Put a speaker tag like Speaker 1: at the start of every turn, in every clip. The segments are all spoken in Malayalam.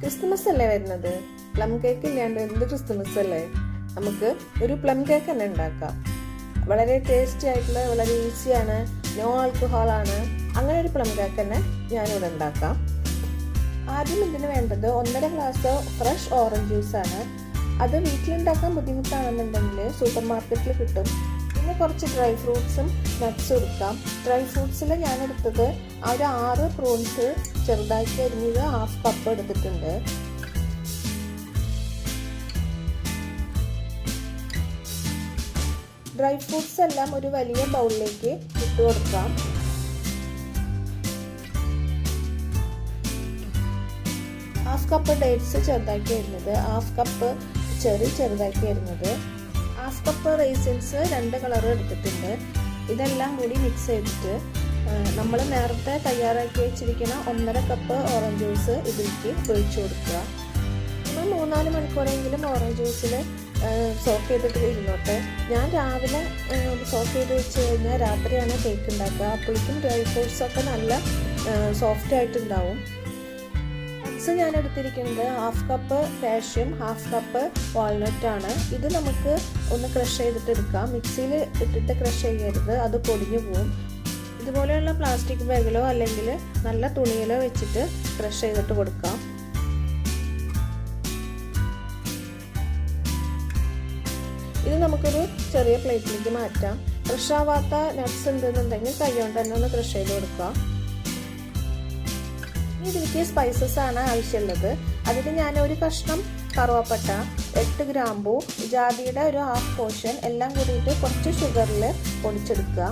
Speaker 1: ക്രിസ്മസ് അല്ലേ വരുന്നത്. പ്ലം കേക്ക് ഇല്ലാണ്ട് എന്ത് ക്രിസ്മസ് അല്ലേ. നമുക്ക് ഒരു പ്ലം കേക്ക് തന്നെ ഉണ്ടാക്കാം. വളരെ ടേസ്റ്റി ആയിട്ടുള്ള, വളരെ ഈസിയാണ്, നോ ആൽക്കഹോൾ ആണ്. അങ്ങനെ ഒരു പ്ലം കേക്ക് തന്നെ ഞാനിവിടെ ഉണ്ടാക്കാം. ആദ്യം ഇതിന് വേണ്ടത് 1.5 ഗ്ലാസ് ഫ്രഷ് ഓറഞ്ച് ജ്യൂസ് ആണ്. അത് വീട്ടിലുണ്ടാക്കാൻ ബുദ്ധിമുട്ടാണെന്നുണ്ടെങ്കിൽ സൂപ്പർ മാർക്കറ്റിൽ കിട്ടും. പിന്നെ കുറച്ച് ഡ്രൈ ഫ്രൂട്ട്സും നട്ട്സും എടുക്കാം. ഡ്രൈ ഫ്രൂട്ട്സിൽ ഞാൻ എടുത്തത് ഒരു 6 പ്രൂൺസ് ചെറുതാക്കി അരിഞ്ഞത് 1/2 കപ്പ് എടുത്തിട്ടുണ്ട്. ഡ്രൈ ഫ്രൂട്ട്സ് എല്ലാം ഒരു വലിയ ബൗളിലേക്ക് ഇട്ട് കൊടുക്കാം. ഹാഫ് കപ്പ് ഡേറ്റ്സ് ചെറുതാക്കി അരിഞ്ഞത്, 1/2 കപ്പ് ചെറി ചെറുതാക്കി അരിഞ്ഞത്, 1/2 കപ്പ് റൈസിൻസ് 2 കളർ എടുത്തിട്ടുണ്ട്. ഇതെല്ലാം കൂടി മിക്സ് ചെയ്തിട്ട് നമ്മൾ നേരത്തെ തയ്യാറാക്കി വെച്ചിരിക്കുന്ന 1.5 കപ്പ് ഓറഞ്ച് ജ്യൂസ് ഇതിലേക്ക് ഒഴിച്ചു കൊടുക്കുക. നമ്മൾ 3-4 മണിക്കൂറെങ്കിലും ഓറഞ്ച് ജ്യൂസിൽ സോക്ക് ചെയ്തിട്ട് ഇരുന്നോട്ടെ. ഞാൻ രാവിലെ സോക്ക് ചെയ്ത് വെച്ച് കഴിഞ്ഞാൽ രാത്രിയാണ് കേക്ക് ഉണ്ടാക്കുക. അപ്പോഴേക്കും ഡ്രൈ ഫ്രൂട്ട്സൊക്കെ നല്ല സോഫ്റ്റ് ആയിട്ടുണ്ടാവും. നട്ട്സ് ഞാൻ എടുത്തിരിക്കുന്നത് 1/2 കപ്പ് കാഷ്യൂം, 1/2 കപ്പ് വാൾനട്ട് ആണ്. ഇത് നമുക്ക് ഒന്ന് ക്രഷ് ചെയ്തിട്ട് എടുക്കാം. മിക്സിയിൽ ഇട്ടിട്ട് ക്രഷ് ചെയ്യരുത്, അത് പൊടിഞ്ഞു പോവും. ഇതുപോലെയുള്ള പ്ലാസ്റ്റിക് ബാഗിലോ അല്ലെങ്കിൽ നല്ല തുണിയിലോ വെച്ചിട്ട് ക്രഷ് ചെയ്തിട്ട് കൊടുക്കാം. ഇത് നമുക്കൊരു ചെറിയ പ്ലേറ്റിലേക്ക് മാറ്റാം. ക്രഷ് ആവാത്ത നട്ട്സ് ഉണ്ടെന്നുണ്ടെങ്കിൽ കൈ കൊണ്ട് തന്നെ ഒന്ന് ക്രഷ് ചെയ്ത് കൊടുക്കാം. ഇതിലേക്ക് സ്പൈസസ് ആണ് ആവശ്യമുള്ളത്. അതിന് ഞാൻ ഒരു കഷ്ണം കറുവപ്പട്ട, 8 ഗ്രാമ്പൂ, ജാതിയുടെ ഒരു 1/2 പോർഷൻ എല്ലാം കൂടിയിട്ട് കുറച്ച് ഷുഗറിൽ പൊടിച്ചെടുക്കുക.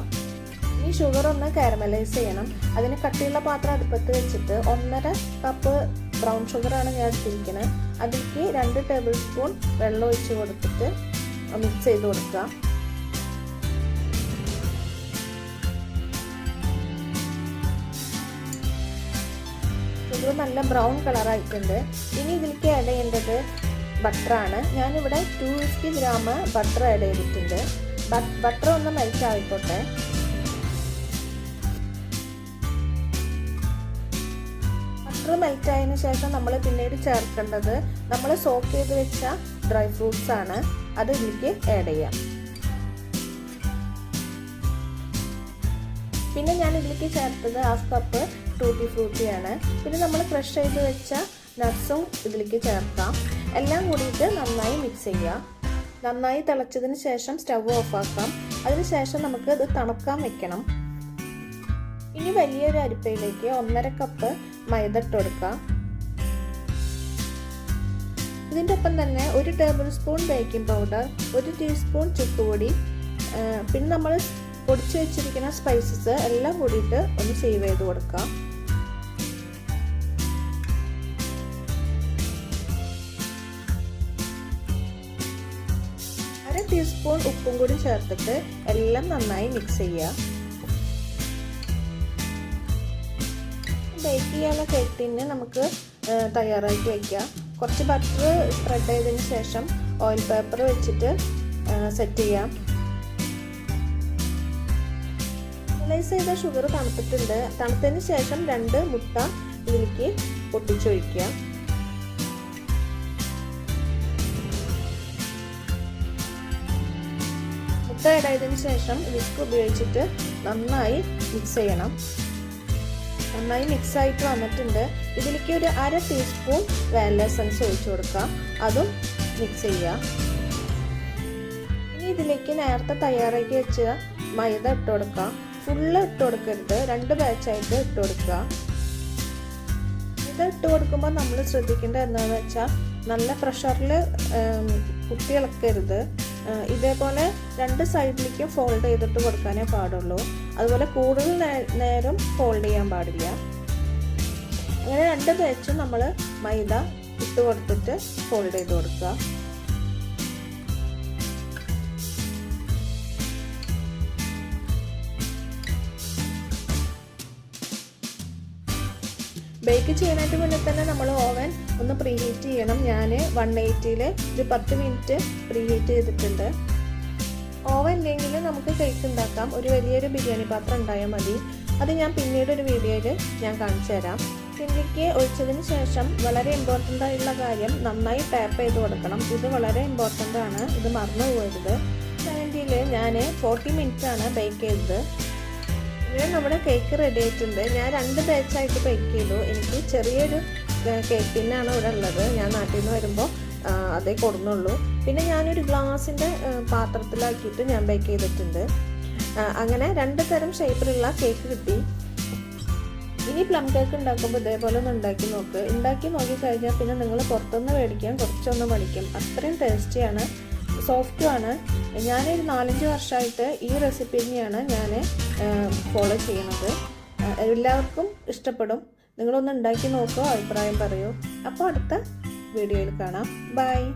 Speaker 1: ഈ ഷുഗർ ഒന്ന് കാരമലൈസ് ചെയ്യണം. അതിന് കട്ടിയുള്ള പാത്രം അടുപ്പത്ത് വെച്ചിട്ട് 1.5 കപ്പ് ബ്രൗൺ ഷുഗറാണ് ഞാൻ എടുത്തിരിക്കുന്നത്. അതിലേക്ക് 2 ടേബിൾ സ്പൂൺ വെള്ളം ഒഴിച്ച് കൊടുത്തിട്ട് മിക്സ് ചെയ്ത് കൊടുക്കുക. ഇത് നല്ല ബ്രൗൺ കളറായിട്ടുണ്ട്. ഇനി ഇതിലേക്ക് ആഡ് ചെയ്യേണ്ടത് ബട്ടറാണ്. ഞാനിവിടെ 250 ഗ്രാം ബട്ടർ ആഡ് ചെയ്തിട്ടുണ്ട്. ബട്ടർ ഒന്ന് മെൽറ്റ് ആയിക്കോട്ടെ. ബട്ടർ മെൽറ്റ് ആയതിനു ശേഷം നമ്മൾ പിന്നീട് ചേർക്കേണ്ടത് നമ്മൾ സോക്ക് ചെയ്ത് വെച്ച ഡ്രൈ ഫ്രൂട്ട്സ് ആണ്. അത് ഇതിലേക്ക് ആഡ് ചെയ്യാം. പിന്നെ ഞാൻ ഇതിലേക്ക് ചേർത്തത് 1/2 കപ്പ് ടൂട്ടി ഫ്രൂട്ടിയാണ്. പിന്നെ നമ്മൾ ക്രഷ് ചെയ്ത് വെച്ച നട്ട്സും ഇതിലേക്ക് ചേർക്കാം. എല്ലാം കൂടിയിട്ട് നന്നായി മിക്സ് ചെയ്യുക. നന്നായി തിളച്ചതിന് ശേഷം സ്റ്റവ് ഓഫ് ആക്കാം. അതിനുശേഷം നമുക്ക് ഇത് തണുക്കാൻ വെക്കണം. ഇനി വലിയൊരു അരിപ്പയിലേക്ക് 1.5 കപ്പ് മൈദ ഇട്ട് കൊടുക്കാം. ഇതിൻ്റെ ഒപ്പം തന്നെ 1 table spoon baking powder, 1 teaspoon ചുക്കുപൊടി, പിന്നെ നമ്മൾ പൊടിച്ചു വെച്ചിരിക്കുന്ന സ്പൈസസ് എല്ലാം കൂടിയിട്ട് ഒന്ന് സേവ് ചെയ്ത് കൊടുക്കാം. 1/2 ടീസ്പൂൺ ഉപ്പും കൂടി ചേർത്തിട്ട് എല്ലാം നന്നായി മിക്സ് ചെയ്യുക. ബേക്ക് ചെയ്യാനുള്ള കേക്ക് ടിന്ന് നമുക്ക് തയ്യാറാക്കി വയ്ക്കുക. കുറച്ച് ബട്ടർ സ്പ്രെഡ് ചെയ്തതിന് ശേഷം ഓയിൽ പേപ്പർ വെച്ചിട്ട് സെറ്റ് ചെയ്യാം. അനലൈസ് ചെയ്ത ഷുഗർ തണുത്തിട്ടുണ്ട്. തണുത്തതിന് ശേഷം 2 മുട്ട ഇതിലേക്ക് പൊട്ടിച്ചൊഴിക്കുക. മുട്ട ആഡ് ചെയ്തതിന് ശേഷം വിസ്ക് ഉപയോഗിച്ചിട്ട് നന്നായി മിക്സ് ചെയ്യണം. നന്നായി മിക്സ് ആയിട്ട് വന്നിട്ടുണ്ട്. ഇതിലേക്ക് ഒരു 1/2 ടീസ്പൂൺ വാനില എസൻസ് ഒഴിച്ചു കൊടുക്കാം. അതും മിക്സ് ചെയ്യുക. ഇനി ഇതിലേക്ക് നേരത്തെ തയ്യാറാക്കി വെച്ച മൈദ ഇട്ട് കൊടുക്കാം. ഫുള്ള് ഇട്ട് കൊടുക്കരുത്, 2 ബാച്ചായിട്ട് ഇട്ട് കൊടുക്കുക. ഇത് ഇട്ട് കൊടുക്കുമ്പോൾ നമ്മൾ ശ്രദ്ധിക്കേണ്ടത് എന്താണെന്ന് വെച്ചാൽ നല്ല പ്രഷറിൽ കുത്തി ഇളക്കരുത്. ഇതേപോലെ 2 സൈഡിലേക്കും ഫോൾഡ് ചെയ്തിട്ട് കൊടുക്കാനേ പാടുള്ളൂ. അതുപോലെ കൂടുതൽ നേരം ഫോൾഡ് ചെയ്യാൻ പാടില്ല. അങ്ങനെ 2 ബാച്ചും നമ്മൾ മൈദ ഇട്ട് കൊടുത്തിട്ട് ഫോൾഡ് ചെയ്ത് കൊടുക്കുക. ബേക്ക് ചെയ്യാനായിട്ട് മുന്നേ തന്നെ നമ്മൾ ഓവൻ ഒന്ന് പ്രീഹീറ്റ് ചെയ്യണം. ഞാൻ 180-ൽ ഒരു 10 മിനിറ്റ് പ്രീഹീറ്റ് ചെയ്തിട്ടുണ്ട്. ഓവൻ ഇല്ലെങ്കിൽ നമുക്ക് കേക്ക് ഉണ്ടാക്കാം. ഒരു വലിയൊരു ബിരിയാണി പാത്രം ഉണ്ടായാൽ മതി. അത് ഞാൻ പിന്നീട് ഒരു വീഡിയോയിൽ ഞാൻ കാണിച്ചു തരാം. സ്റ്റഫിങ്ങിലേക്ക് ഒഴിച്ചതിന് ശേഷം വളരെ ഇമ്പോർട്ടൻ്റ് ആയിട്ടുള്ള കാര്യം നന്നായി ടാപ്പ് ചെയ്ത് കൊടുക്കണം. ഇത് വളരെ ഇമ്പോർട്ടൻ്റ് ആണ്, ഇത് മറന്നു പോകരുത്. 70-ൽ ഞാൻ 40 മിനിറ്റ് ആണ് ബേക്ക് ചെയ്തത്. ഇങ്ങനെ നമ്മുടെ കേക്ക് റെഡി ആയിട്ടുണ്ട്. ഞാൻ 2 ബാച്ചായിട്ട് ബേക്ക് ചെയ്തു. എനിക്ക് ചെറിയൊരു കേക്ക് ടിന്നാണ് ഇവിടെ ഉള്ളത്. ഞാൻ നാട്ടിൽ നിന്ന് വരുമ്പോൾ അതേ കൊടുന്നുള്ളൂ. പിന്നെ ഞാനൊരു ഗ്ലാസിൻ്റെ പാത്രത്തിലാക്കിയിട്ട് ഞാൻ ബേക്ക് ചെയ്തിട്ടുണ്ട്. അങ്ങനെ 2 തരം ഷേപ്പിലുള്ള കേക്ക് കിട്ടി. ഇനി പ്ലം കേക്ക് ഉണ്ടാക്കുമ്പോൾ ഇതേപോലെ ഒന്ന് ഉണ്ടാക്കി നോക്ക്. ഉണ്ടാക്കി നോക്കിക്കഴിഞ്ഞാൽ പിന്നെ നിങ്ങൾ പുറത്തുനിന്ന് മേടിക്കാൻ കുറച്ചൊന്ന് മടിക്കും. അത്രയും ടേസ്റ്റിയാണ്, സോഫ്റ്റുമാണ്. ഞാനൊരു 4-5 വർഷമായിട്ട് ഈ റെസിപ്പി തന്നെയാണ് ഞാൻ ഫോളോ ചെയ്യുന്നത്. എല്ലാവർക്കും ഇഷ്ടപ്പെടും. നിങ്ങളൊന്ന് ഉണ്ടാക്കി നോക്കൂ, അഭിപ്രായം പറയൂ. അപ്പോൾ അടുത്ത വീഡിയോയിൽ കാണാം. ബൈ.